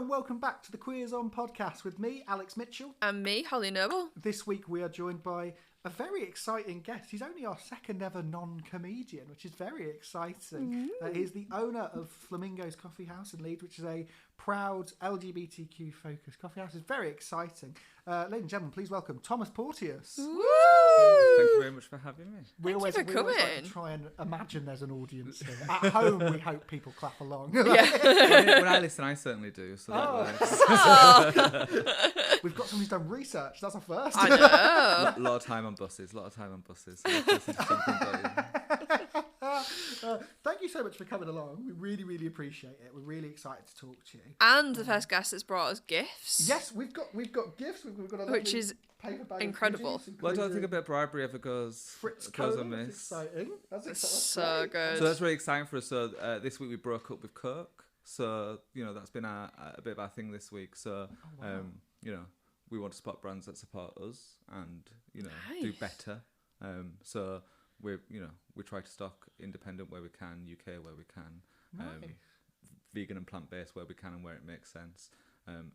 and welcome back to the Queers On podcast with me, Alex Mitchell. And me, Hollie Noble. This week we are joined by a very exciting guest. He's only our second ever non-comedian, which is very exciting. He's the owner of Flamingos Coffee House in Leeds, which is a proud LGBTQ-focused coffee house. It's very exciting. Ladies and gentlemen, please welcome Thomas Porteus. Woo! Thank you very much for having me. We always like to try and imagine there's an audience here. At home, we hope people clap along. Yeah. When I listen, I certainly do. So We've got someone who's done research. That's a first. I know. a lot of time on buses. So listen to something, Thank you so much for coming along. We really, really appreciate it. We're really excited to talk to you. And the first guest that's brought us gifts. Yes, we've got gifts. We've got a which is paper bag incredible. well, I don't think a bit of bribery ever goes amiss. Exciting. That's so good. So that's really exciting for us. So this week we broke up with Coke. So that's been a bit of our thing this week. So we want to support brands that support us and do better. So we try to stock independent where we can, UK where we can, Nice. vegan and plant-based where we can and where it makes sense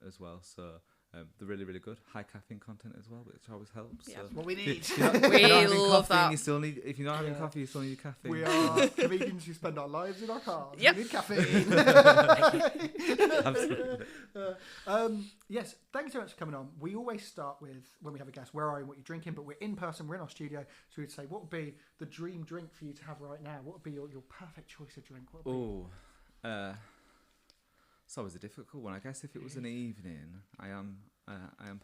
as well. So they're really, really good. High caffeine content as well, which always helps. Yeah. So What we need. We love that. You still need, if you're not having coffee, you still need caffeine. We are comedians who spend our lives in our cars. Yep. We need caffeine. Absolutely. Yes, thank you so much for coming on. We always start with, when we have a guest, where are you and what you're drinking, but we're in person, we're in our studio, so we'd say, what would be the dream drink for you to have right now? What would be your perfect choice of drink? It's always a difficult one. I guess if it was an evening, I am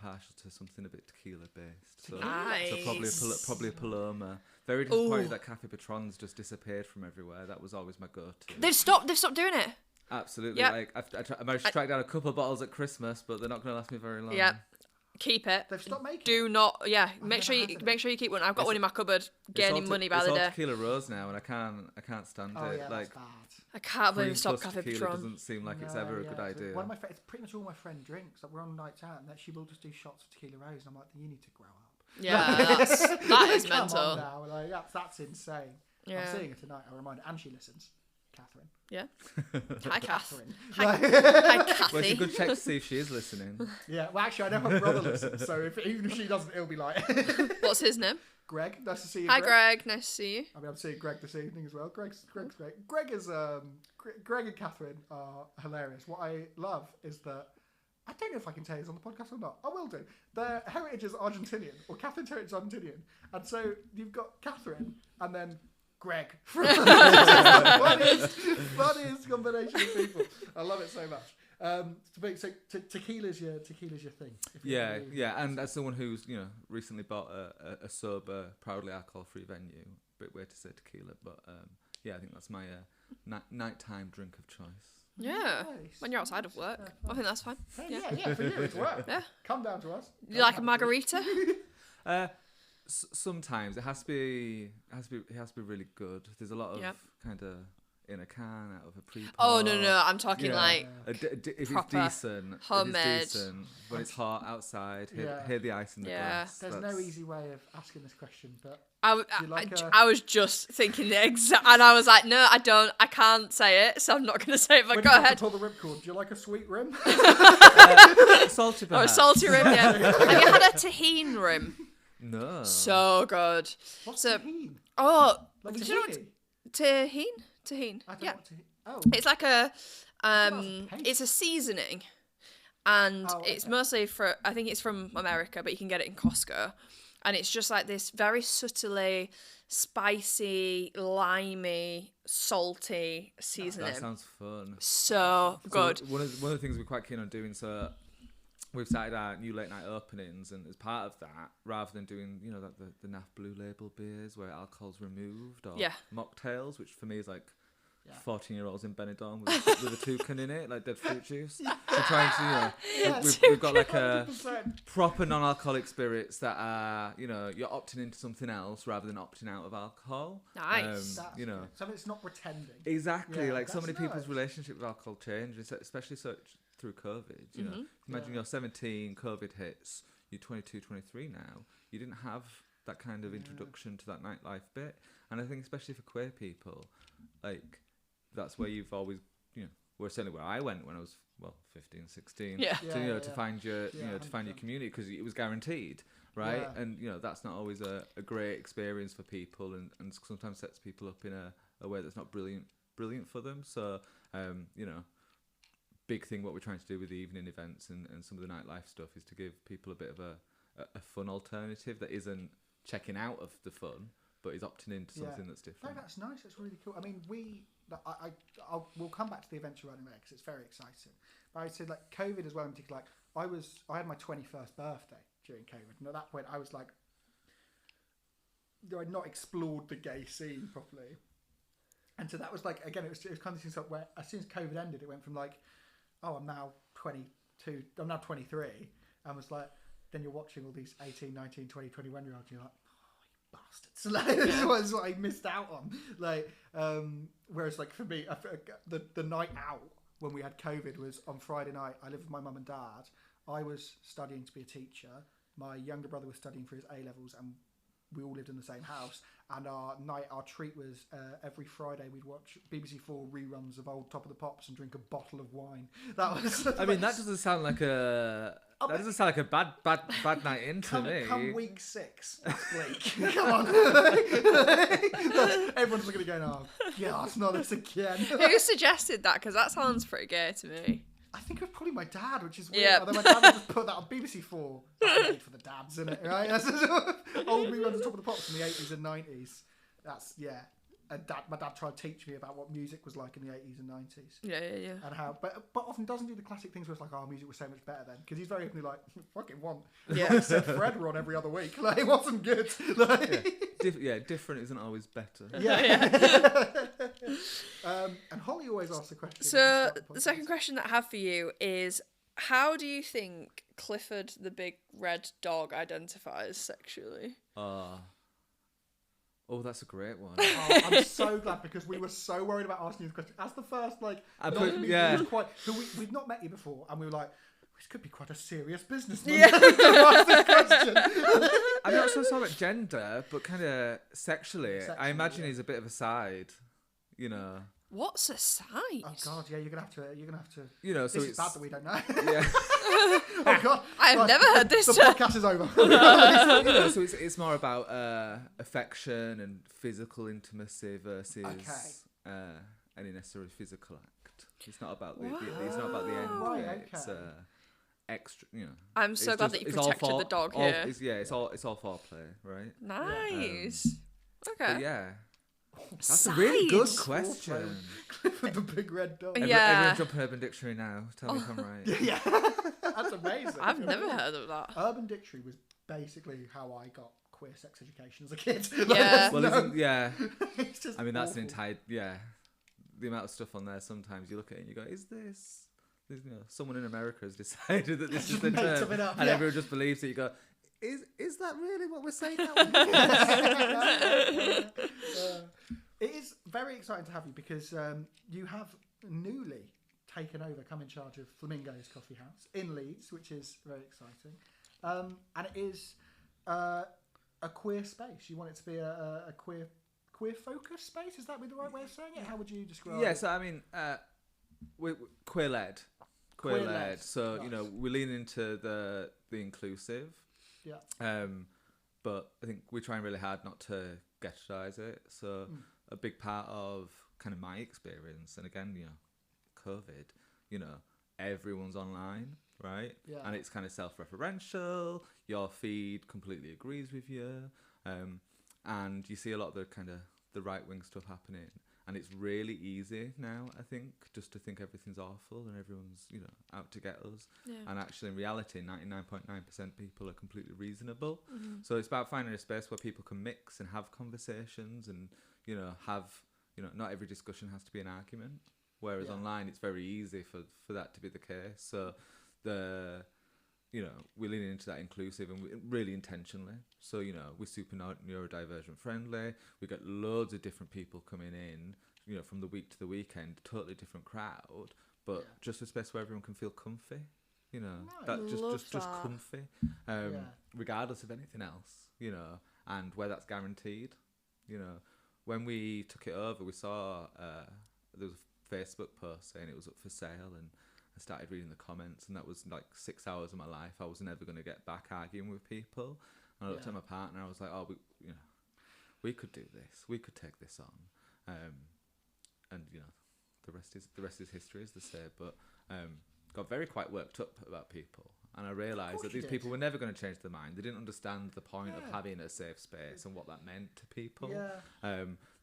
partial to something a bit tequila based. So, Nice. so probably a Paloma. Very disappointed that Cafe Patron's just disappeared from everywhere. That was always my go-to. They've stopped doing it. Absolutely. Yep. Like I managed to track down a couple of bottles at Christmas, but they're not going to last me very long. Yeah. Keep it. They've stopped making Do not. Yeah. Make sure you keep one. I've got one in my cupbood, gaining money by the day. It's all tequila rose now, and I can't stand it. Yeah, like that's bad. I can't believe cream we stopped plus Cafe tequila Patron. doesn't seem like it's ever a good idea. One of it's pretty much all my friend drinks. Like we're on nights out, and that she will just do shots of tequila rose, and I'm like, you need to grow up. Yeah, that is Come mental. on now. Like, that's insane. Yeah. I'm seeing her tonight. I'll remind her, and she listens. Catherine. Yeah. Hi, Kath. Catherine. Hi, Well, it's a Kathy. good check to see if she is listening. Yeah, well, actually, I know her brother listens, so even if she doesn't, it'll be like... What's his name? Greg, nice to see you, Hi, Greg. Nice to see you. I mean, I'm seeing Greg this evening as well. Greg's great. Greg and Catherine are hilarious. What I love is that, I don't know if I can tell you this on the podcast or not. I will do. Their heritage is Argentinian, or Catherine's heritage is Argentinian. And so you've got Catherine and then Greg. funniest combination of people. I love it so much. So tequila's your thing. Yeah, and as someone who's recently bought a sober, proudly alcohol-free venue, a bit weird to say tequila, but I think that's my nighttime drink of choice. Yeah. Nice. When you're outside of work. I think that's fine. Yeah, for you it's work. Yeah. Come down to us. You like a margarita? Sometimes it has to be really good. There's a lot of kind of in a can out of a pre-pour. Oh, no. I'm talking like if it's proper decent, homemade. when it's hot outside, hear the ice in the glass. There's no easy way of asking this question, but I was just thinking the exact, and I was like, no, I can't say it, so I'm not going to say it, but go ahead. Pull the ripcord. Do you like a sweet rim? Salty, Or a perhaps. salty rim, yeah. Have you had a tahine rim? No. So good. What's So, tahini? oh, Like do you know tahini? what tahine? Tahine. I don't Yeah. know what tahini. Oh. It's like a paste. it's a seasoning, and Oh, it's okay. mostly I think it's from America, but you can get it in Costco, and it's just like this very subtly spicy, limey, salty seasoning. That sounds fun. So good. So one of the things we're quite keen on doing, so we've started our new late night openings, and as part of that, rather than doing the NAF Blue Label beers where alcohol's removed, or mocktails, which for me is like 14-year-olds in Benidorm with a toucan in it, like dead fruit juice. We're trying to, we've got like a 100%. proper non-alcoholic spirits that are, you're opting into something else rather than opting out of alcohol. Nice. That's good. Something that's not pretending. Exactly, Yeah, like so that's many people's nice. relationship with alcohol change, especially through COVID. Imagine you're 17, COVID hits, you're 22, 23 now. You didn't have that kind of introduction to that nightlife bit, and I think especially for queer people, like that's where you've always, where certainly where I went when I was 15, 16, Yeah. to find your, to find your community, because it was guaranteed, right? Yeah. And, that's not always a great experience for people, and sometimes sets people up in a way that's not brilliant for them. So, big thing what we're trying to do with the evening events and some of the nightlife stuff is to give people a bit of a fun alternative that isn't checking out of the fun, but is opting into something that's different. No, that's nice. That's really cool. I mean, we'll come back to the events you're running there because it's very exciting. But I said, like, COVID as well in particular. Like, I had my 21st birthday during COVID, and at that point I was like, I'd not explored the gay scene properly, and so that was like, again, it was kind of things like where as soon as COVID ended, it went from like, oh, I'm now 22, I'm now 23, and was like, then you're watching all these 18, 19, 20, 21-year-olds, and you're like, bastards. Like, this is what I missed out on. Like, whereas, like, for me, the night out when we had COVID was on Friday night. I lived with my mum and dad. I was studying to be a teacher. My younger brother was studying for his A-levels, and we all lived in the same house. And our treat was every Friday we'd watch BBC4 reruns of old Top of the Pops and drink a bottle of wine. That was. I mean, that doesn't sound like a. That doesn't sound like a bad night in to me. Come week 6, that's bleak. Come on. Everyone's looking at it going, oh, yeah, it's not this again. Who suggested that? Because that sounds pretty gay to me. I think it was probably my dad, which is weird. Yeah. Although my dad would just put that on BBC4. That's made for the dads, isn't it? Right? That's old reruns of Top of the Pops from the 80s and 90s. That's, yeah. And my dad tried to teach me about what music was like in the 80s and 90s. Yeah. And how, but often doesn't do the classic things where it's like, oh, music was so much better then. Because he's very openly like, fucking want. Yeah. Except Fred were on every other week. Like, it wasn't good. Like, different isn't always better. And Holly always asks the question. So the second question that I have for you is, how do you think Clifford the big red dog identifies sexually? Oh, that's a great one. Oh, I'm so glad, because we were so worried about asking you this question. As the first, like, we'd not met you before, and we were like, this could be quite a serious businessman. Yeah. Ask this question. I'm not so sorry about gender, but kind of sexually, I imagine he's a bit of a side, What's a side? Oh God, yeah, you're gonna have to. So this it's is bad that we don't know. Yeah. Oh God, I have never heard this. The podcast is over. So it's more about affection and physical intimacy versus any necessary physical act. It's not about the it's not about the end. Right, bit. okay. It's extra. I'm so glad that you protected the dog here. It's all foreplay, right? Nice. Okay. But yeah. That's a really good question. Clifford the big red dog. Yeah. Everyone jump on Urban Dictionary now. Tell me if I'm right. Yeah, that's amazing. I've never heard of that. Urban Dictionary was basically how I got queer sex education as a kid. Yeah. It's just I mean, that's awful. an entire the amount of stuff on there. Sometimes you look at it and you go, "Is this?" Someone in America has decided that this is the term, and everyone just believes it. You go, Is that really what we're saying now? It is very exciting to have you, because you have newly come in charge of Flamingos Coffee House in Leeds, which is very exciting. And it is a queer space. You want it to be a queer focused space? Is that the right way of saying it? How would you describe it? Yeah, so I mean, we're queer-led. Queer-led. So, nice. We're leaning into the inclusive. Yeah. But I think we're trying really hard not to ghettoise it. So a big part of kind of my experience, and again, COVID, everyone's online, right? Yeah. And it's kind of self-referential. Your feed completely agrees with you. And you see a lot of the kind of the right-wing stuff happening. And it's really easy now, I think, just to think everything's awful and everyone's, out to get us. Yeah. And actually, in reality, 99.9% people are completely reasonable. Mm-hmm. So it's about finding a space where people can mix and have conversations and, not every discussion has to be an argument. Whereas online, it's very easy for that to be the case. So we're leaning into that inclusive and really intentionally. So, we're super neurodivergent friendly. We get loads of different people coming in, from the week to the weekend, totally different crowd, but just a space where everyone can feel comfy, just comfy, regardless of anything else, and where that's guaranteed. When we took it over, we saw there was a Facebook post saying it was up for sale, I started reading the comments, and that was like 6 hours of my life I was never going to get back arguing with people. And I looked at my partner, I was like, oh, we could do this, we could take this on, and the rest is history, as they say. But got very quite worked up about people, and I realised that these people were never going to change their mind. They didn't understand the point of having a safe space and what that meant to people.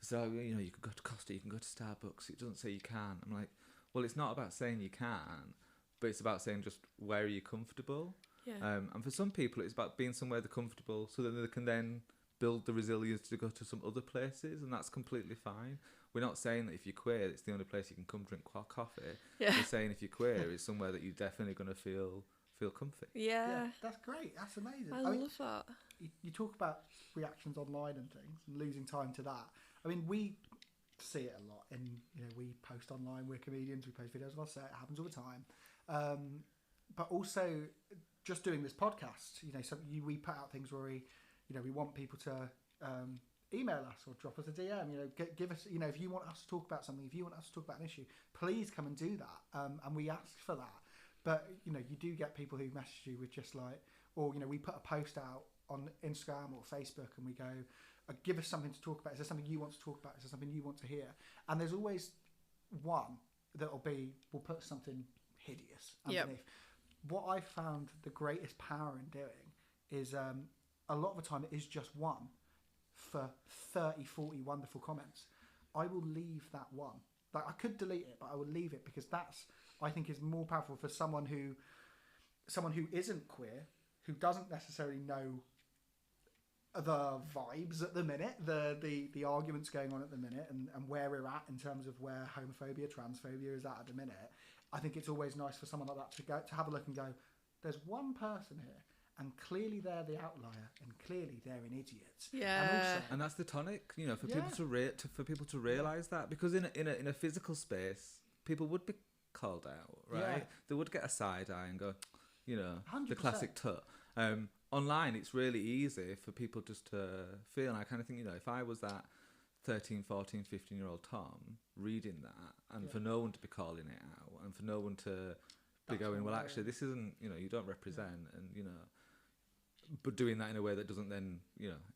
So you could go to Costa, you can go to Starbucks. It doesn't say you can't. I'm like, well, it's not about saying you can, but it's about saying just where are you comfortable. And for some people, it's about being somewhere they're comfortable, so that they can then build the resilience to go to some other places, and that's completely fine. We're not saying that if you're queer, it's the only place you can come drink coffee. We're saying if you're queer, it's somewhere that you're definitely going to feel comfy. Yeah, that's great. That's amazing. I love that. You talk about reactions online and things, and losing time to that. I mean, we see it a lot, and we post online. We're comedians. We post videos of our set. It happens all the time. But also, just doing this podcast, we put out things where we want people to email us or drop us a DM. Give us, if you want us to talk about something, if you want us to talk about an issue, please come and do that. And we ask for that. But you do get people who message you with just like, or we put a post out on Instagram or Facebook, and we go, give us something to talk about. Is there something you want to talk about? Is there something you want to hear? And there's always one we'll put something hideous underneath. What I found the greatest power in doing is a lot of the time it is just one for 30, 40 wonderful comments. I will leave that one. Like, I could delete it, but I will leave it, because that's, I think, is more powerful for someone who isn't queer, who doesn't necessarily know the vibes at the minute, the arguments going on at the minute, and where we're at in terms of where homophobia, transphobia is at the minute. I think it's always nice for someone like that to have a look and go, there's one person here, and clearly they're the outlier, and clearly they're an idiot. And that's the tonic, for people to realise that, because in a physical space, people would be called out, right? They would get a side eye and go, 100%. The classic tut. Online, it's really easy for people just to feel, and I kind of think, if I was that 13, 14, 15-year-old Tom reading that, and for no one to be calling it out, and for no one to be going, well, actually, this isn't, you don't represent, and, but doing that in a way that doesn't then,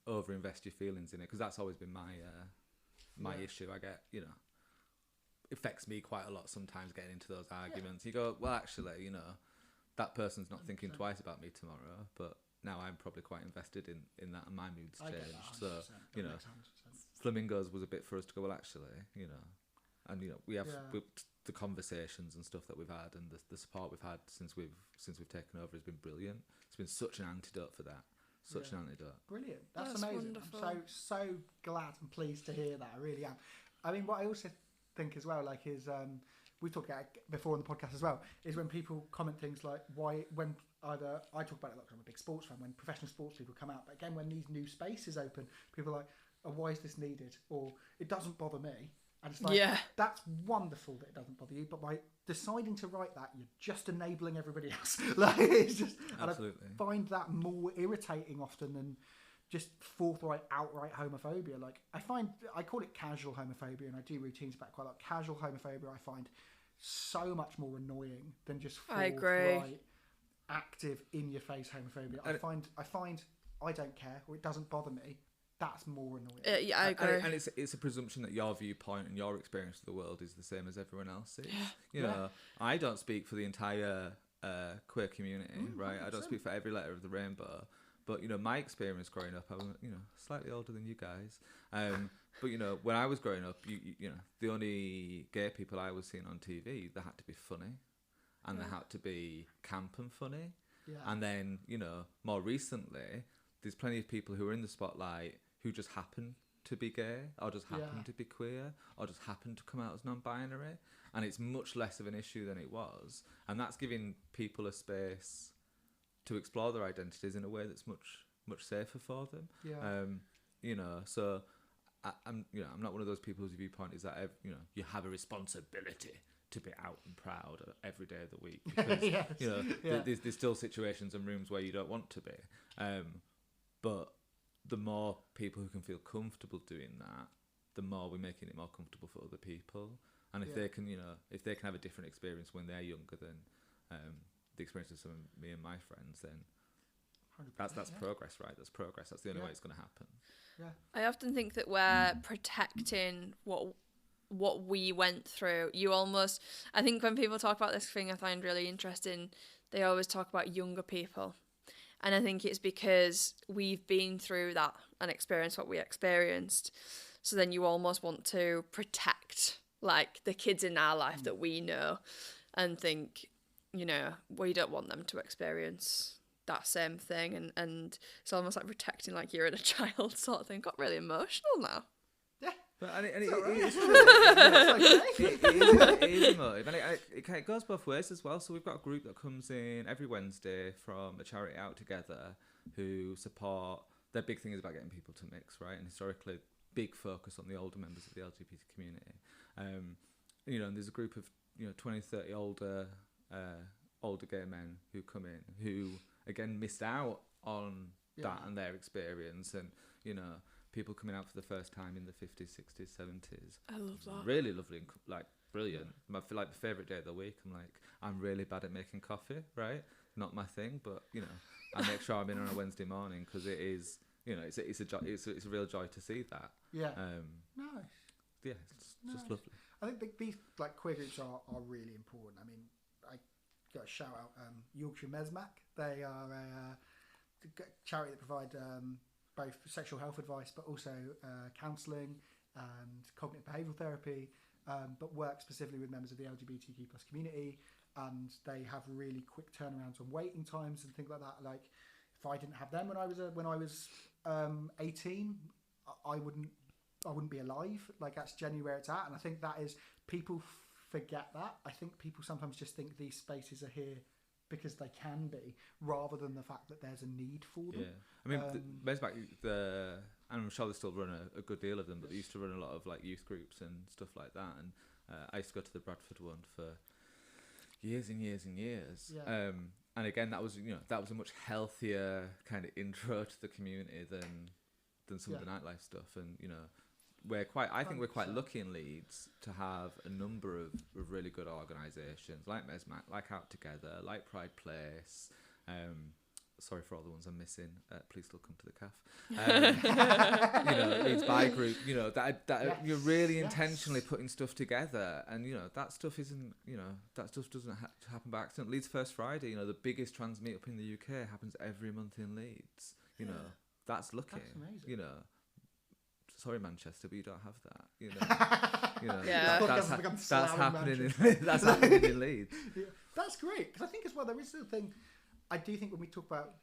overinvest your feelings in it, because that's always been my issue. I get, it affects me quite a lot sometimes getting into those arguments. You go, well, actually, that person's not thinking twice about me tomorrow, but now I'm probably quite invested in that, and my mood's changed. So, Flamingos was a bit for us to go, well, actually, and we have the conversations and stuff that we've had, and the support we've had since we've taken over has been brilliant. It's been such an antidote for that. An antidote. Brilliant. That's amazing. Wonderful. I'm so glad and pleased to hear that. I really am. I mean, what I also think as well, like, is we talked about it before on the podcast as well, is when people comment things like, when either I talk about it, like, I'm a big sports fan, when professional sports people come out, but again, when these new spaces open, people are like, oh, why is this needed? Or it doesn't bother me. And it's like, that's wonderful that it doesn't bother you, but by deciding to write that, you're just enabling everybody else. Like, it's just, absolutely. And I find that more irritating often than just forthright, outright homophobia. Like, I call it casual homophobia, and I do routines about it quite a lot. Casual homophobia I find so much more annoying than just forthright, active, in-your-face homophobia. I find I don't care, or it doesn't bother me. That's more annoying. I agree. And it's a presumption that your viewpoint and your experience of the world is the same as everyone else's. I don't speak for the entire queer community, right? 100%. I don't speak for every letter of the rainbow. But, my experience growing up, I was, slightly older than you guys. But, when I was growing up, the only gay people I was seeing on TV, they had to be funny. And they had to be camp and funny. Yeah. And then, more recently, there's plenty of people who are in the spotlight who just happen to be gay, or just happen to be queer, or just happen to come out as non-binary. And it's much less of an issue than it was. And that's giving people a space to explore their identities in a way that's much safer for them. So I'm not one of those people whose viewpoint is that you have a responsibility to be out and proud every day of the week, because there's still situations and rooms where you don't want to be, but the more people who can feel comfortable doing that, the more we're making it more comfortable for other people. And if they can, if they can have a different experience when they're younger than the experience of some of me and my friends, then that's progress, right? That's progress. That's the only way it's going to happen. Yeah. I often think that we're protecting what we went through. I think when people talk about this thing I find really interesting, they always talk about younger people. And I think it's because we've been through that and experienced what we experienced. So then you almost want to protect like the kids in our life that we know, and think, we don't want them to experience that same thing. And it's almost like protecting like you're in a child sort of thing. Got really emotional now. Yeah. But it is true. It is emotive, and it goes both ways as well. So we've got a group that comes in every Wednesday from a charity Out Together who support. Their big thing is about getting people to mix, right? And historically, big focus on the older members of the LGBT community. And there's a group of 20, 30 older gay men who come in who again missed out on that and their experience, and people coming out for the first time in the 50s, 60s, 70s. I love that. Really lovely and like brilliant. I feel like the favourite day of the week. I'm really bad at making coffee, right? Not my thing, but I make sure I'm in on a Wednesday morning because it is, it's a real joy to see that. Yeah. Nice. Yeah, it's just lovely. I think these like queer groups are really important. I mean, I got a shout out Yorkshire Mesmac. They are a charity that provide both sexual health advice, but also counselling and cognitive behavioural therapy, but work specifically with members of the LGBTQ plus community. And they have really quick turnarounds on waiting times and things like that. Like, if I didn't have them when I was 18, I wouldn't be alive. Like, that's genuinely where it's at. And I think that is, people forget that. I think people sometimes just think these spaces are here because they can be, rather than the fact that there's a need for them. Yeah, I mean, Mesback, and I'm sure they still run a good deal of them, but they used to run a lot of like youth groups and stuff like that. And I used to go to the Bradford one for years and years and years. Yeah. And again, that was a much healthier kind of intro to the community than some of the nightlife stuff. And I think we're quite lucky in Leeds to have a number of really good organisations like Mesmac, like Out Together, like Pride Place. Sorry for all the ones I'm missing. Please still come to the calf. Leeds Bi Group. That you're really intentionally putting stuff together, and that stuff isn't. That stuff doesn't happen by accident. Leeds First Friday. The biggest trans meet up in the UK happens every month in Leeds. That's lucky. That's amazing. Sorry, Manchester, but you don't have that. That's happening. That's happening in Leeds. Yeah, that's great, because I think as well there is the thing. I do think when we talk about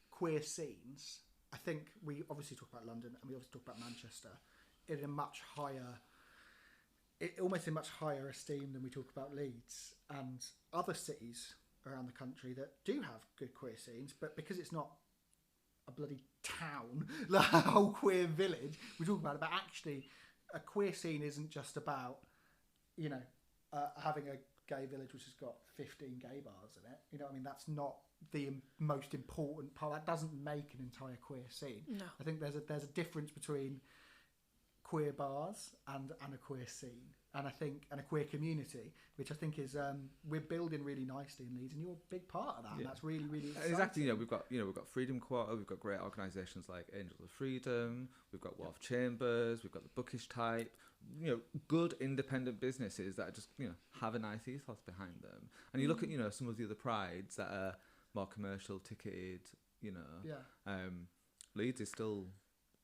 queer scenes, I think we obviously talk about London and we obviously talk about Manchester in almost in much higher esteem than we talk about Leeds and other cities around the country that do have good queer scenes, but because it's not a bloody town, the whole queer village, we talk about it, but actually a queer scene isn't just about having a gay village which has got 15 gay bars in it. That's not the most important part. That doesn't make an entire queer scene. No. I think there's a difference between queer bars and a queer scene, and a queer community, which I think is we're building really nicely in Leeds, and you're a big part of that. And that's really, really exciting. Exactly. We've got Freedom Quarter, we've got great organisations like Angels of Freedom, we've got Wharf Chambers, we've got the Bookish Type. Good independent businesses that just have a nice ethos behind them. And you look at some of the other prides that are more commercial, ticketed. Leeds is still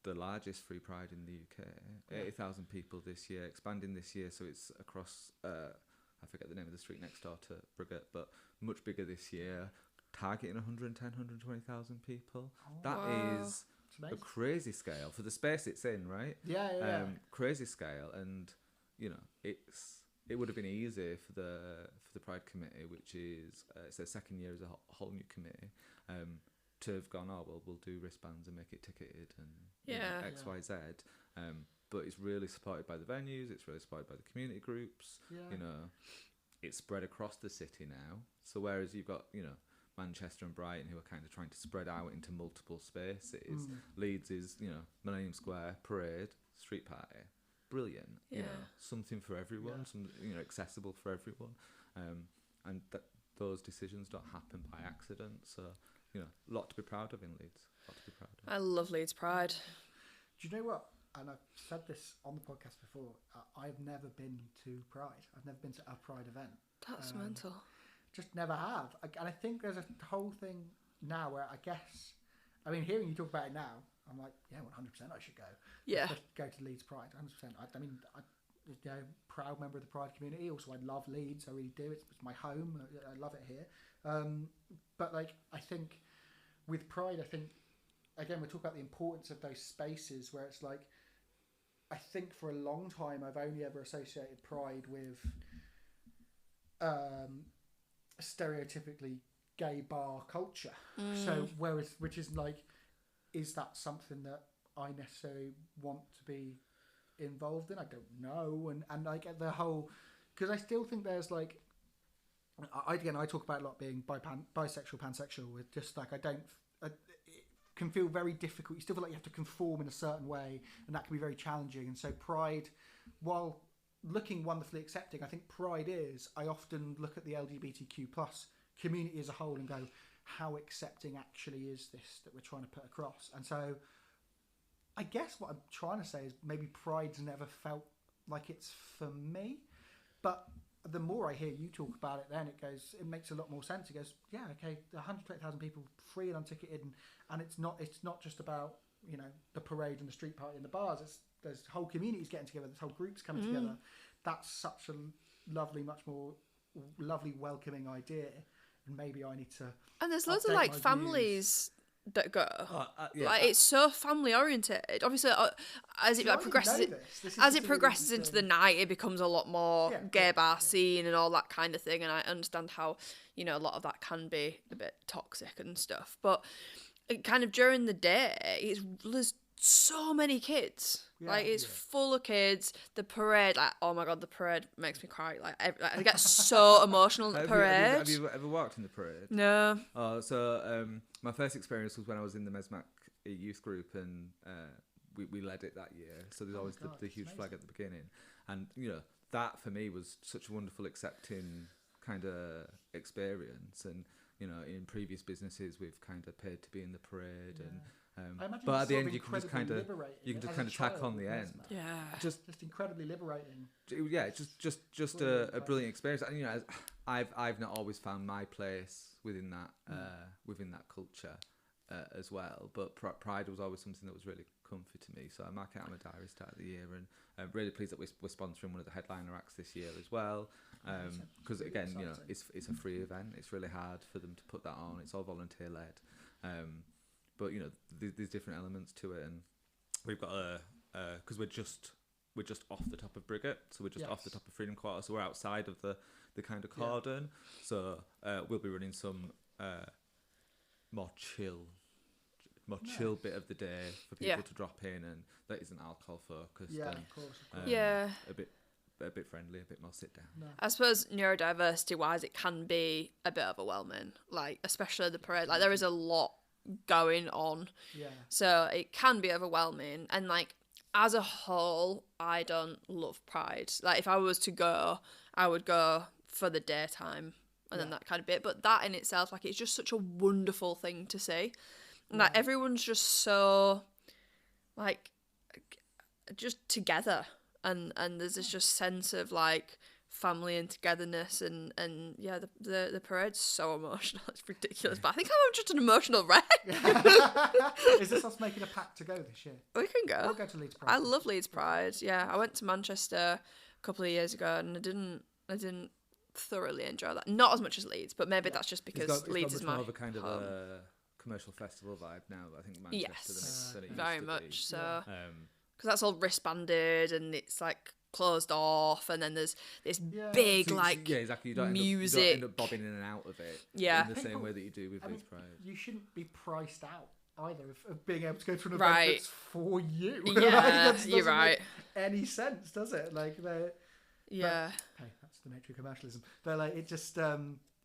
the largest free pride in the UK. 80,000 people this year, expanding this year, so it's across. I forget the name of the street next door to Briggate, but much bigger this year. Targeting 110, 120,000 people. That is a crazy scale for the space it's in, right? Yeah. Crazy scale, and it would have been easy for the Pride Committee, which is it's their second year as a whole new committee, to have gone, we'll do wristbands and make it ticketed and X, Y, Z. But it's really supported by the venues. It's really supported by the community groups. Yeah. It's spread across the city now. So whereas you've got Manchester and Brighton, who are kind of trying to spread out into multiple spaces. Leeds is, Millennium Square, parade, street party. brilliant. You know, something for everyone, some accessible for everyone, and that those decisions don't happen by accident. So a lot to be proud of in Leeds. I love Leeds Pride. Do you know what? And I've said this on the podcast before. I've never been to Pride. I've never been to a Pride event. That's mental. Just never have. And I think there's a whole thing now where I guess, I mean, hearing you talk about it now, I'm like, yeah, 100% I should go. Yeah. Go to Leeds Pride, 100%. I mean, proud member of the Pride community. Also, I love Leeds. I really do. It's my home. I love it here. But like, I think with Pride, again, we talk about the importance of those spaces where it's like, I think for a long time I've only ever associated Pride with stereotypically gay bar culture. So which is like, is that something that I necessarily want to be involved in? I don't know. And like the whole, because I still think there's like, I talk about a lot being bisexual, pansexual, with just like, it can feel very difficult. You still feel like you have to conform in a certain way, and that can be very challenging. And so Pride, while looking wonderfully accepting, I think Pride is, I often look at the LGBTQ plus community as a whole and go, how accepting actually is this that we're trying to put across? And so I guess what I'm trying to say is maybe Pride's never felt like it's for me, but the more I hear you talk about it, then it makes a lot more sense. It goes, yeah, okay, 120,000 people free and unticketed, and it's not just about the parade and the street party and the bars. There's whole communities getting together, there's whole groups coming together. That's such a much more lovely, welcoming idea. And maybe I need to. And there's loads of like families that go. Like it's so family oriented. Obviously, as it progresses into the night, it becomes a lot more gay bar scene and all that kind of thing. And I understand how a lot of that can be a bit toxic and stuff. But kind of during the day, there's so many kids. Like it's full of kids. The parade, like, oh my god, the parade makes me cry. Like I get so emotional at the parade. Have you ever walked in the parade? No. So my first experience was when I was in the Mesmac youth group, and we led it that year. So there's always the huge flag at the beginning, and that for me was such a wonderful, accepting kind of experience. And in previous businesses we've kind of paid to be in the parade and. But at the end, you can just kind of tack on the end. Yeah, just incredibly liberating. Yeah, just a brilliant experience. And I've not always found my place within that culture as well. But Pride was always something that was really comfy to me. So I mark it on my diary start of the year, and I'm really pleased that we're sponsoring one of the headliner acts this year as well. Because again, it's a free event. It's really hard for them to put that on. It's all volunteer led. But there's different elements to it, and we've got because we're just off the top of Briggate, so we're just off the top of Freedom Quarter, so we're outside of the kind of cordon. So we'll be running some more chill bit of the day for people to drop in, and that isn't alcohol focused. Yeah, of course. A bit friendly, a bit more sit down. No. I suppose neurodiversity wise, it can be a bit overwhelming, like especially the parade. Like there is a lot going on, so it can be overwhelming. And like as a whole, I don't love Pride. Like if I was to go, I would go for the daytime and then that kind of bit. But that in itself, like it's just such a wonderful thing to see. And like everyone's just so like just together, and there's this just sense of like family and togetherness, and the parade's so emotional. It's ridiculous, but I think I'm just an emotional wreck. Is this us making a pact to go this year? We can go. We'll go to Leeds Pride. I love Leeds Pride. Yeah, I went to Manchester a couple of years ago, and I didn't thoroughly enjoy that. Not as much as Leeds, but maybe that's just because Leeds is my more of a kind of a commercial festival vibe now. I think Manchester than it very used to much be. so. Because that's all wristbanded and it's like closed off, and then there's this big exactly. You don't music. End up bobbing in and out of it. Yeah, in the same way that you do with Leeds Pride. You shouldn't be priced out either of being able to go to an event that's for you. Yeah, you're right. Make any sense, does it? Like, yeah. Hey, that's the nature of commercialism. But like, it just,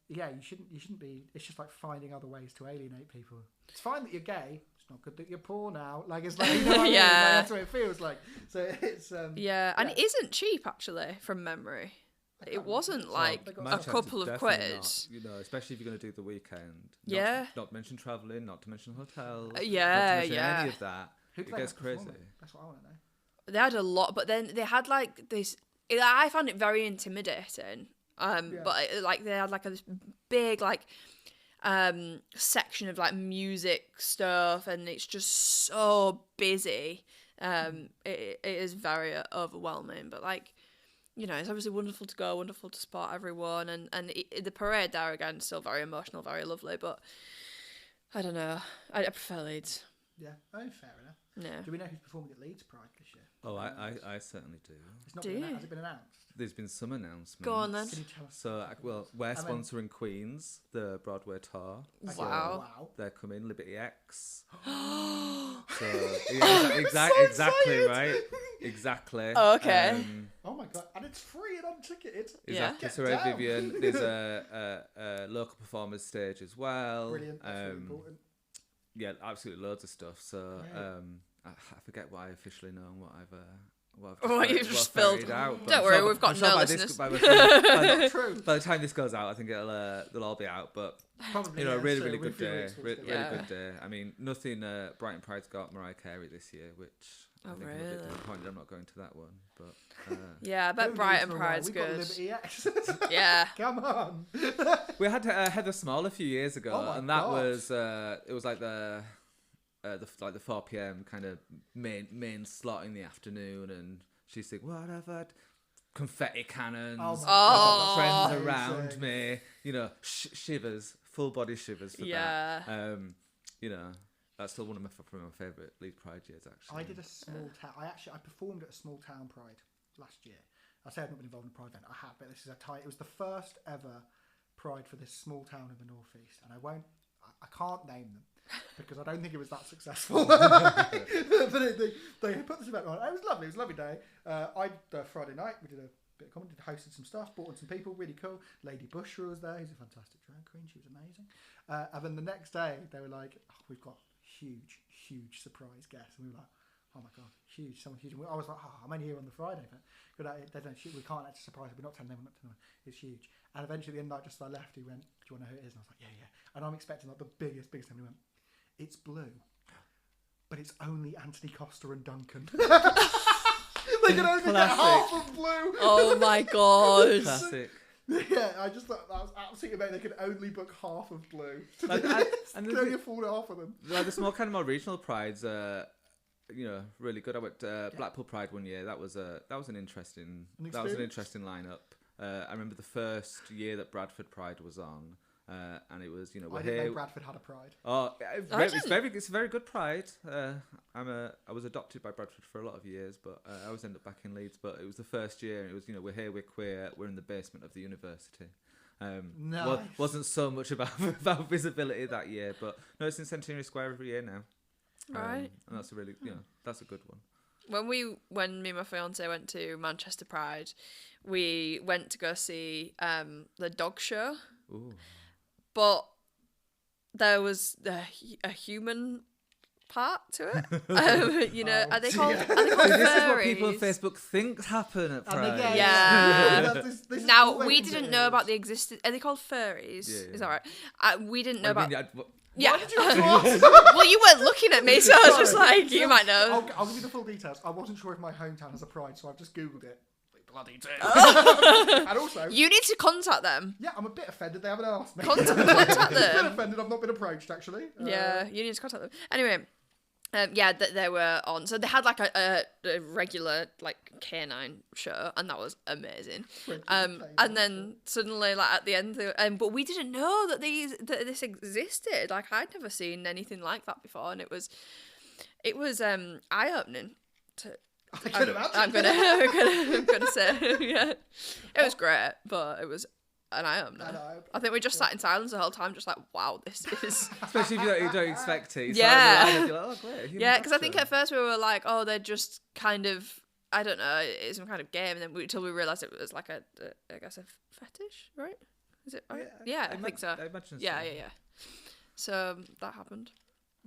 yeah, you shouldn't be. It's just like finding other ways to alienate people. It's fine that you're gay. It's not good that you're poor now. Like it's like, you know what I mean? Like, that's what it feels like. So it's and it isn't cheap actually from memory. It wasn't like a couple of quid. Not, you know, especially if you're going to do the weekend. Not to mention travelling, not to mention hotels. Not to mention any of that. It gets crazy. That's what I want to know. They had a lot, but then they had like this. I found it very intimidating. But like they had like this big like section of like music stuff, and it's just so busy. It is very overwhelming, but like, you know, it's obviously wonderful to go, wonderful to spot everyone, and the parade there again, still very emotional, very lovely, but I don't know, I prefer Leeds. Yeah, fair enough. Yeah. Do we know who's performing at Leeds Pride this year? Oh, I certainly do. Has it been announced? There's been some announcements. Go on then. Can you tell us? So, we're sponsoring Queens, the Broadway tour. Wow. They're coming, Liberty X. Exactly, right? Exactly. Oh, okay. Oh my god, and it's free and unticketed. Exactly. So, Vivian, there's a local performers stage as well. Brilliant. That's really important. Yeah, absolutely loads of stuff. So, I forget what I officially know and what you've just filled out. Don't worry, we've got no listeners. By the time this goes out, I think they'll all be out. But probably, really good day. Really good day. I mean, nothing. Brighton Pride's got Mariah Carey this year, which I think I'm a bit disappointed. I'm not going to that one, but I bet Brighton Pride's good. Liberty X. Yeah, come on. We had Heather Small a few years ago, and that was it was like the 4 p.m. kind of main slot in the afternoon, and she's like, whatever, confetti cannons, I've got friends around me, you know, shivers, full body shivers for that. You know, that's still one of my favourite Leeds Pride years, actually. I did a small town. I performed at a small town Pride last year. I say I've not been involved in a Pride event. I have, but this is it was the first ever Pride for this small town in the northeast, and I can't name them because I don't think it was that successful. But they put this event on. It was lovely. It was a lovely day. Friday night we did a bit of comedy, hosted some stuff, brought in some people, really cool. Lady Bushra was there. Who's a fantastic drag queen. She was amazing. And then the next day they were like, we've got huge surprise guests, and we were like, oh my god, someone huge. And I was like, I'm only here on the Friday, but they don't shoot. We can't actually surprise them. We're not telling them. It's huge. And eventually, the end night, just as I left, he went, do you want to know who it is? And I was like, yeah. And I'm expecting like the biggest thing. He went, it's Blue, but it's only Anthony Costa and Duncan. They can only get half of Blue. Oh my god. Classic. Yeah, I just thought that was absolutely amazing. They could only book half of Blue. And they only afford half of them. Like the small kind of more regional prides, really good. I went Blackpool Pride one year. That was an interesting lineup. I remember the first year that Bradford Pride was on. And it was, I didn't know Bradford had a pride. It's a very good pride. I was adopted by Bradford for a lot of years, but I always end up back in Leeds. But it was the first year, and it was, we're here, we're queer, we're in the basement of the university. Nice. Wasn't so much about visibility that year, but no, it's in Centenary Square every year now. Right. And that's a really, that's a good one. When me and my fiance went to Manchester Pride, we went to go see the dog show. Ooh. But there was a human part to it. Are they called furries? This is what people on Facebook think happen at Pride. Yeah. Now, we didn't know about the existence. Are they called furries? Yeah. Is that right? We didn't know about... Yeah. Why did you have to ask? Well, you weren't looking at me, so I was just like, you might know. I'll give you the full details. I wasn't sure if my hometown has a Pride, so I've just Googled it. Bloody do. And also, you need to contact them. Yeah, I'm a bit offended they haven't asked me. Contact them. I'm a bit offended I've not been approached, actually. Yeah, you need to contact them. Anyway, they were on. So they had like a regular like canine show, and that was amazing. And then suddenly, like at the end, but we didn't know that this existed. Like I'd never seen anything like that before, and it was eye opening. I'm gonna say, yeah, it was great, but it was an eye opener. I think we just sat in silence the whole time, just like, wow, this is. Especially if you don't expect it. Yeah. You're like, oh great. Yeah, because I think at first we were like, oh, they're just kind of, I don't know, it's some kind of game, and then until we realised it was like I guess a fetish, right? Is it? Yeah, I think so. I imagine yeah, so. yeah. So that happened.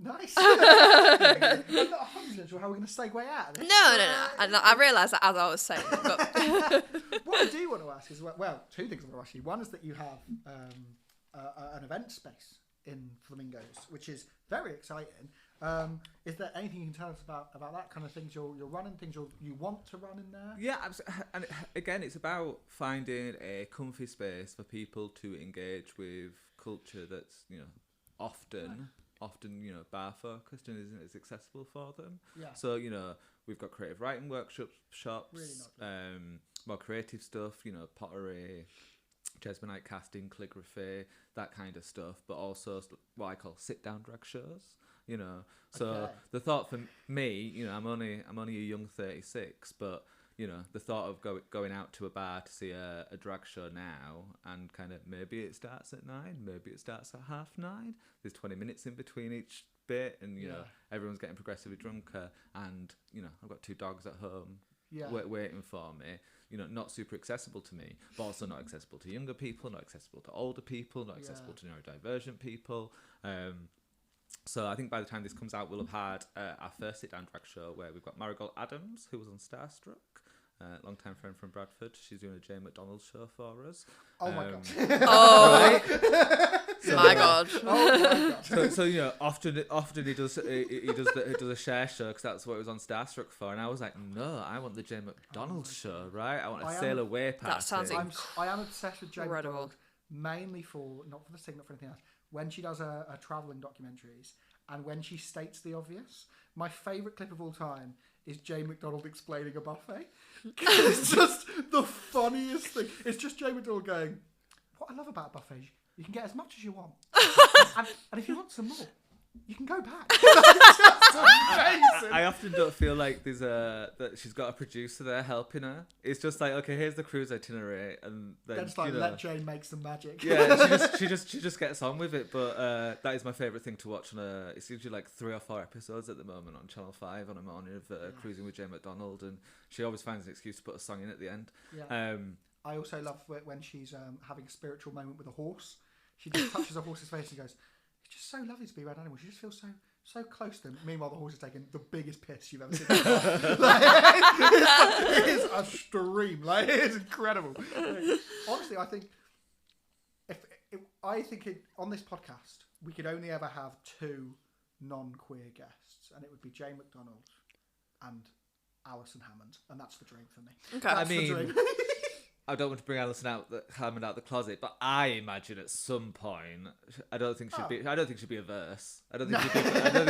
Nice. I'm not 100% sure how we're going to segue out of this. No. I realised that as I was saying it. But what I do want to ask is, well, two things I want to ask you. One is that you have an event space in Flamingos, which is very exciting. Is there anything you can tell us about that kind of things you're running, things you want to run in there? Yeah, and again, it's about finding a comfy space for people to engage with culture that's, often bar focused and isn't as accessible for them. Yeah. So we've got creative writing workshops, really more creative stuff, pottery, Jesmonite casting, calligraphy, that kind of stuff, but also what I call sit down drag shows. So Okay. The thought for me, I'm only a young 36, but the thought of going out to a bar to see a drag show now, and kind of maybe it starts at 9, maybe it starts at 9:30. There's 20 minutes in between each bit, and everyone's getting progressively drunker, and I've got 2 dogs at home waiting for me. Not super accessible to me, but also not accessible to younger people, not accessible to older people, not accessible to neurodivergent people. So I think by the time this comes out, we'll have had our first sit-down drag show where we've got Marigold Adams, who was on Starstruck, long-time friend from Bradford. She's doing a Jane McDonald show for us. Oh my god! Oh my god! Oh my god! So often he does a share show because that's what it was on Starstruck for, and I was like, no, I want the Jane McDonald show, right? I want a sail away party. That sounds I am obsessed with Jane incredible. McDonald, mainly not for the sing, not for anything else. When she does her travelling documentaries, and when she states the obvious, my favourite clip of all time is Jane McDonald explaining a buffet. It's just the funniest thing. It's just Jane McDonald going, what I love about buffets, you can get as much as you want. and if you want some more, you can go back. That's just amazing. I often don't feel like that she's got a producer there helping her. It's just like, okay, here's the cruise itinerary, and then just like let Jane make some magic. Yeah, she just gets on with it. But that is my favourite thing to watch it's usually like 3 or 4 episodes at the moment on Channel 5 on a morning of cruising with Jane McDonald, and she always finds an excuse to put a song in at the end. Yeah. I also love when she's having a spiritual moment with a horse. She just touches a horse's face and goes, it's just so lovely to be around animals. You just feel so close to them. Meanwhile, the horse is taking the biggest piss you've ever seen. It is a stream. It is incredible. Honestly, I think on this podcast we could only ever have 2 non-queer guests, and it would be Jane McDonald and Alison Hammond, and that's the dream for me. Okay. That's the dream. I don't want to bring Alison Hammond out the closet, but I imagine at some point, I don't think she'd be averse. I don't think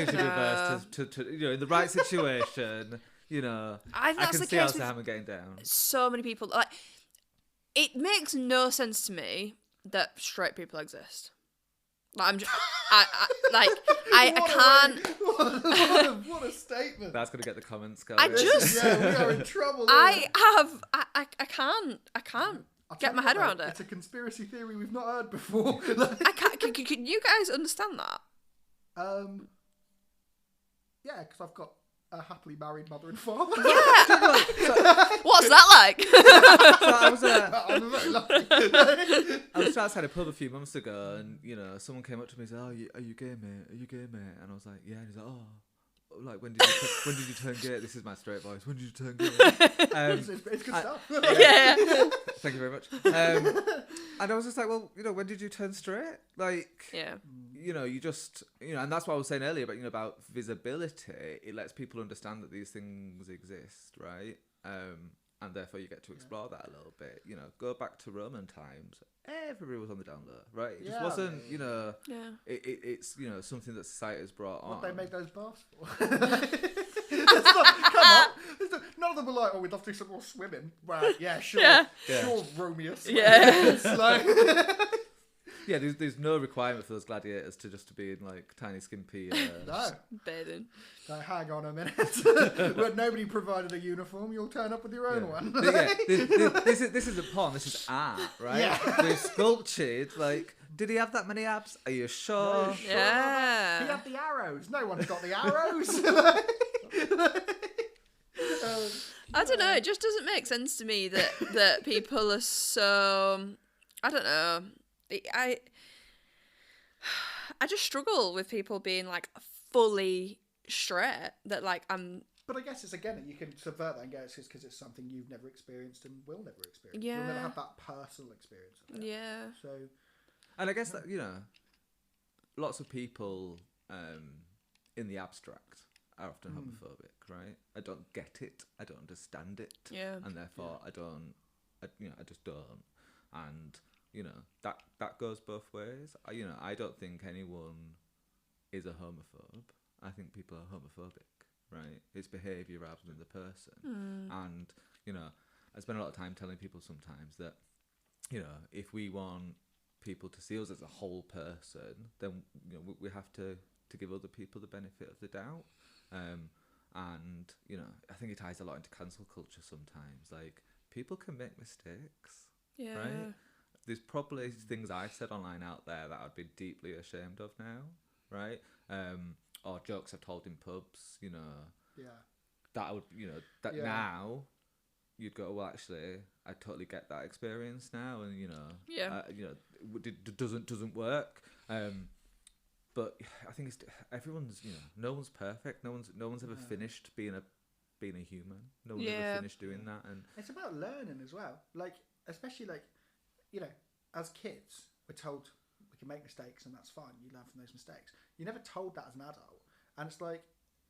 she'd be averse to in the right situation. I can see Alison Hammond getting down. So many people it makes no sense to me that straight people exist. I'm just, I can't. What a statement! That's gonna get the comments going. we are in trouble. I can't get my head around it. It's a conspiracy theory we've not heard before. I can't. Can you guys understand that? Yeah, because I've got a happily married mother and father. Yeah. What's that like? I'm very lucky. I was outside a pub a few months ago, and someone came up to me and said, "Oh, are you gay, mate? Are you gay, mate?" And I was like, "Yeah." And he's like, "Oh, like when did you turn gay?" This is my straight voice. When did you turn gay? It's good stuff. Yeah. Thank you very much. And I was just like, well, when did you turn straight? You just, and that's what I was saying earlier about visibility. It lets people understand that these things exist, right? And therefore you get to explore that a little bit. Go back to Roman times. Everybody was on the down low, right? It just wasn't, it's, something that society has brought on. What they make those baths for? Come on. None of them were like, oh, we'd love to do some more swimming. Right, yeah, sure. Yeah. Sure, Romeus. Yeah. Yeah, there's no requirement for those gladiators to be in tiny skimpy. No. Bathing. Hang on a minute. When nobody provided a uniform, you'll turn up with your own one. This isn't porn. This is art, right? Yeah. We've sculptured. Did he have that many abs? Are you sure? No, sure. Yeah. He had the arrows. No one's got the arrows. I don't know. It just doesn't make sense to me that people are so. I don't know. I just struggle with people being like fully straight. That like I'm. But I guess it's again, you can subvert that and go, it's because it's something you've never experienced and will never experience. Yeah. You'll never have that personal experience of it. Yeah. So. And I guess that, lots of people in the abstract are often homophobic, right? I don't get it. I don't understand it. Yeah. And therefore I just don't. And, that goes both ways. I don't think anyone is a homophobe. I think people are homophobic, right? It's behaviour rather than the person. And, I spend a lot of time telling people sometimes that, if we want people to see us as a whole person, then we have to give other people the benefit of the doubt. And I think it ties a lot into cancel culture sometimes. Like, people can make mistakes, right? There's probably things I've said online out there that I'd be deeply ashamed of now, right? Or jokes I've told in pubs, that I would, now you'd go, well, actually, I totally get that experience now, and it doesn't work. But I think everyone's, no one's perfect. No one's ever finished being a human. No one's ever finished doing that, and it's about learning as well. Like, especially as kids, we're told we can make mistakes and that's fine. You learn from those mistakes. You're never told that as an adult, and it's like,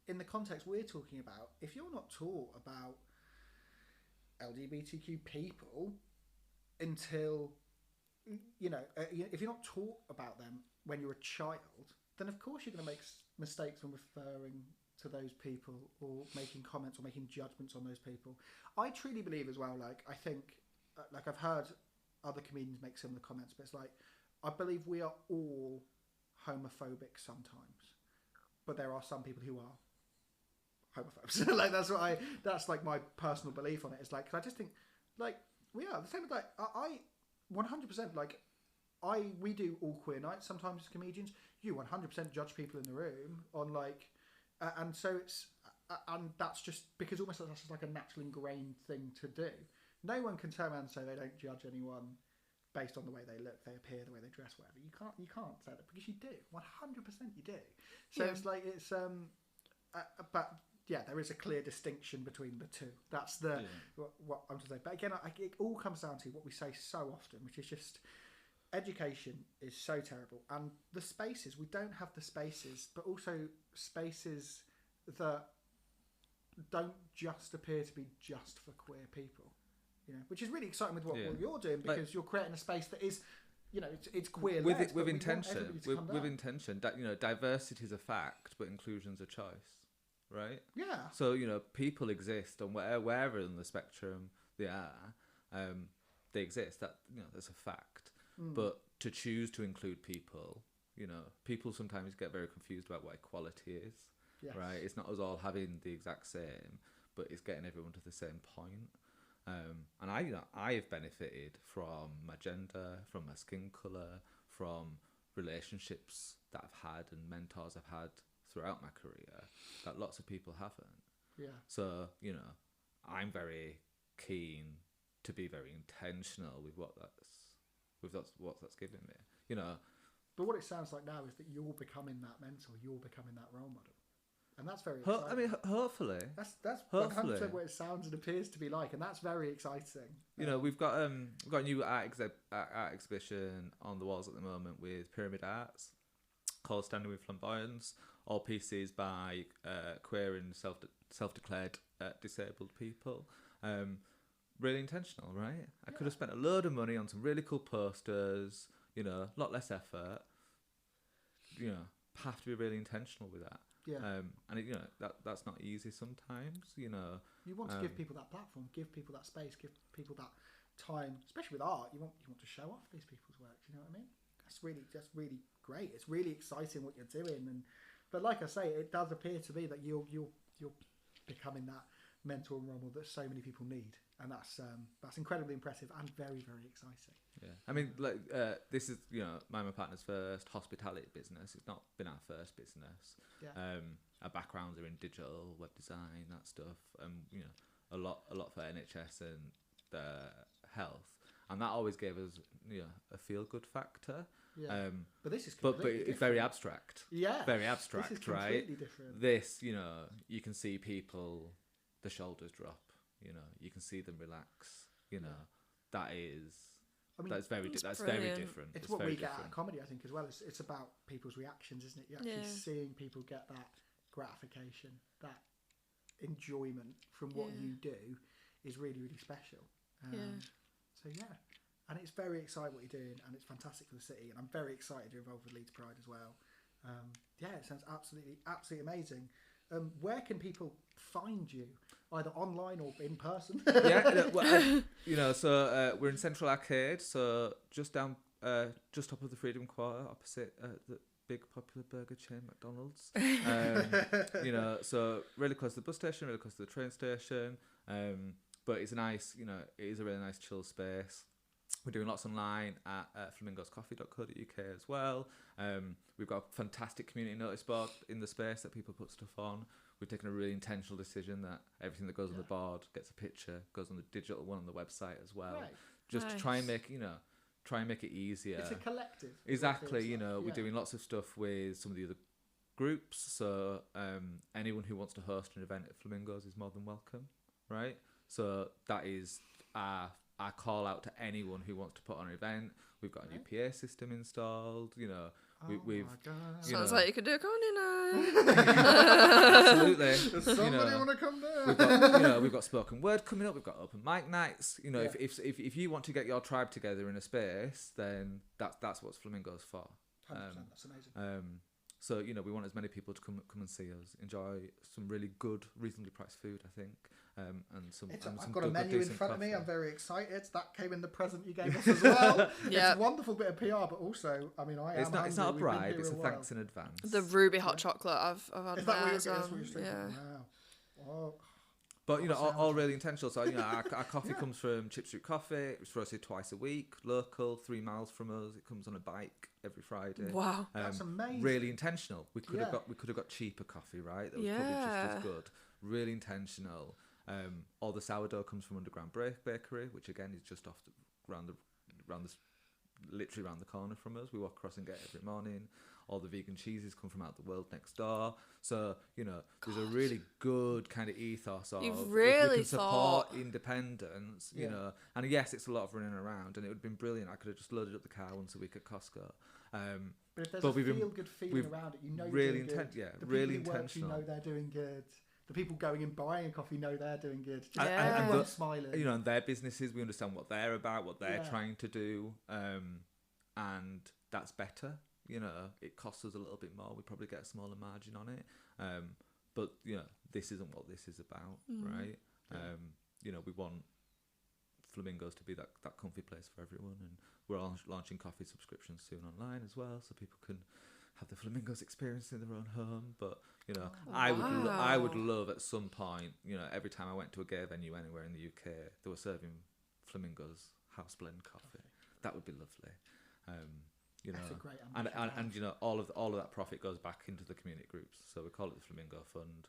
in the context we're talking about, if you're not taught about LGBTQ people until if you're not taught about them when you're a child, then of course you're going to make mistakes when referring to those people or making comments or making judgments on those people. I truly believe as well, I think, I've heard other comedians make similar comments, but it's like, I believe we are all homophobic sometimes, but there are some people who are homophobes. That's my personal belief on it. It's like, 'cause I just think we are the same with I 100% we do all queer nights sometimes as comedians. You 100% judge people in the room on and so it's and that's just because almost that's just like a natural ingrained thing to do. No one can turn around and say they don't judge anyone based on the way they look, they appear, the way they dress, whatever. You can't say that because you do. 100% you do. So it's like but yeah, there is a clear distinction between the two. That's what I'm trying to say. But again, it all comes down to what we say so often, which is just education is so terrible. And the spaces, we don't have the spaces, but also spaces that don't just appear to be just for queer people. Which is really exciting with what you're doing, because you're creating a space that is, it's queer with intention. With intention, that diversity is a fact, but inclusion's a choice. Right? Yeah. So, people exist on wherever in the spectrum they are, they exist. That's a fact. But to choose to include people, people sometimes get very confused about what equality is. Yes. Right? It's not us all having the exact same, but it's getting everyone to the same point. And I have benefited from my gender, from my skin colour, from relationships that I've had and mentors I've had throughout my career that lots of people haven't. Yeah. So, I'm very keen to be very intentional with what that's given me. But what it sounds like now is that you're becoming that mentor, you're becoming that role model. And that's very exciting. Hopefully. That's 100% what it sounds and appears to be like, and that's very exciting. We've got a new art exhibition on the walls at the moment with Pyramid Arts called Standing with Flamboyance, all pieces by queer and self-declared disabled people. Really intentional, right? I could have spent a load of money on some really cool posters, a lot less effort. Have to be really intentional with that. Yeah. And that's not easy sometimes. You want to give people that platform, give people that space, give people that time, especially with art. You want to show off these people's work. Do you know what I mean? That's really great. It's really exciting what you're doing, but like I say, it does appear to be that you're becoming that mentor and role model that so many people need, and that's incredibly impressive and very, very exciting. Yeah, I mean, this is my partner's first hospitality business. It's not been our first business. Yeah. Our backgrounds are in digital, web design, that stuff. A lot for NHS and health. and that always gave us a feel good factor. Yeah. But this is but it's very abstract. Yeah. Very abstract, this is right? Completely different. This, you can see people, the shoulders drop. You can see them relax. That is. I mean, that's very different. It's what we get out of comedy, I think, as well. It's about people's reactions, isn't it? You're actually seeing people get that gratification, that enjoyment from what you do is really, really special. So and it's very exciting what you're doing, and it's fantastic for the city, and I'm very excited you're involved with Leeds Pride as well. It sounds absolutely amazing. Where can people find you, either online or in person? So we're in Central Arcade, so just top of the Freedom Quarter, opposite the big popular burger chain McDonald's. So really close to the bus station, really close to the train station. But it's nice, it is a really nice chill space. We're doing lots online at flamingoscoffee.co.uk as well. We've got a fantastic community notice board in the space that people put stuff on. We've taken a really intentional decision that everything that goes on the board gets a picture, goes on the digital one on the website as well. Right. Just to try and make it easier. It's a collective. Exactly. We're doing lots of stuff with some of the other groups. So anyone who wants to host an event at Flamingos is more than welcome. Right. So that is our call out to anyone who wants to put on an event. We've got a new PA system installed. We've sounds like you could do a comedy night. Absolutely. Does somebody want to come there? We've got spoken word coming up. We've got open mic nights. If you want to get your tribe together in a space, then that's what Flamingos for. 100%, that's amazing. So we want as many people to come and see us, enjoy some really good, reasonably priced food, I think, and some. I've got a menu in front of me. I'm very excited. That came in the present you gave us as well. It's a wonderful bit of PR, but also, I mean, it's not a bribe. It's a thanks in advance. The ruby hot chocolate I've had. Is that what you're drinking? Wow. Oh. But all really intentional. So our coffee comes from Chip Street Coffee. It's roasted twice a week, local, 3 miles from us. It comes on a bike every Friday. Wow, that's amazing. Really intentional. We could have got cheaper coffee, right? That was probably just as good. Really intentional. All the sourdough comes from Underground Bakery, which again is just literally around the corner from us. We walk across and get it every morning. All the vegan cheeses come from out the world next door. So, there's a really good kind of ethos of You've really we can support independence, you know. And yes, it's a lot of running around, and it would have been brilliant. I could have just loaded up the car once a week at Costco. But if there's a feel-good feeling around it, you're really doing good. Yeah, the really people who intentional. work, they're doing good. The people going and buying a coffee know they're doing good. And smiling. And their businesses, we understand what they're about, what they're trying to do, and that's better. It costs us a little bit more. We probably get a smaller margin on it. But, this isn't what this is about, right? We want Flamingos to be that comfy place for everyone. And we're launching coffee subscriptions soon online as well, so people can have the Flamingos experience in their own home. But, I would love at some point, every time I went to a gay venue anywhere in the UK, they were serving Flamingos house blend coffee. That would be lovely. That's a great ambition. And all of that profit goes back into the community groups. So we call it the Flamingo Fund.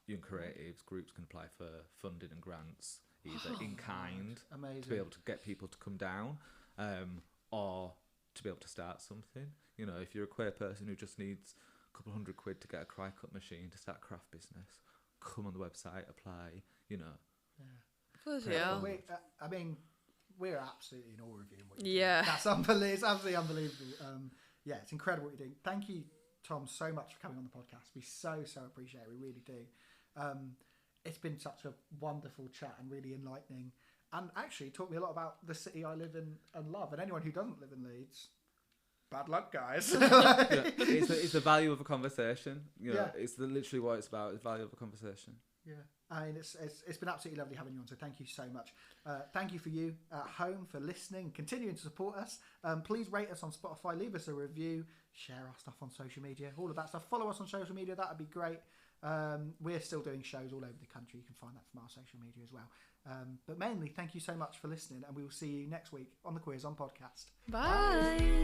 Young creatives groups can apply for funding and grants either in kind to be able to get people to come down, or to be able to start something. If you're a queer person who just needs a couple £100 to get a cry cut machine to start a craft business, come on the website, apply. I mean, we're absolutely in awe of you and what you're doing. That's unbelievable. It's absolutely unbelievable. It's incredible what you're doing. Thank you, Tom, so much for coming on the podcast. We so appreciate it. We really do. It's been such a wonderful chat and really enlightening, and actually taught me a lot about the city I live in and love. And anyone who doesn't live in Leeds, bad luck, guys. It's the value of a conversation. It's literally what it's about. It's the value of a conversation. Yeah. I mean, it's been absolutely lovely having you on, so thank you so much. Thank you for you at home for listening, continuing to support us. Please rate us on Spotify, leave us a review, share our stuff on social media, all of that stuff. Follow us on social media, that would be great. We're still doing shows all over the country. You can find that from our social media as well. But mainly, thank you so much for listening, and we will see you next week on the Queers On podcast. Bye.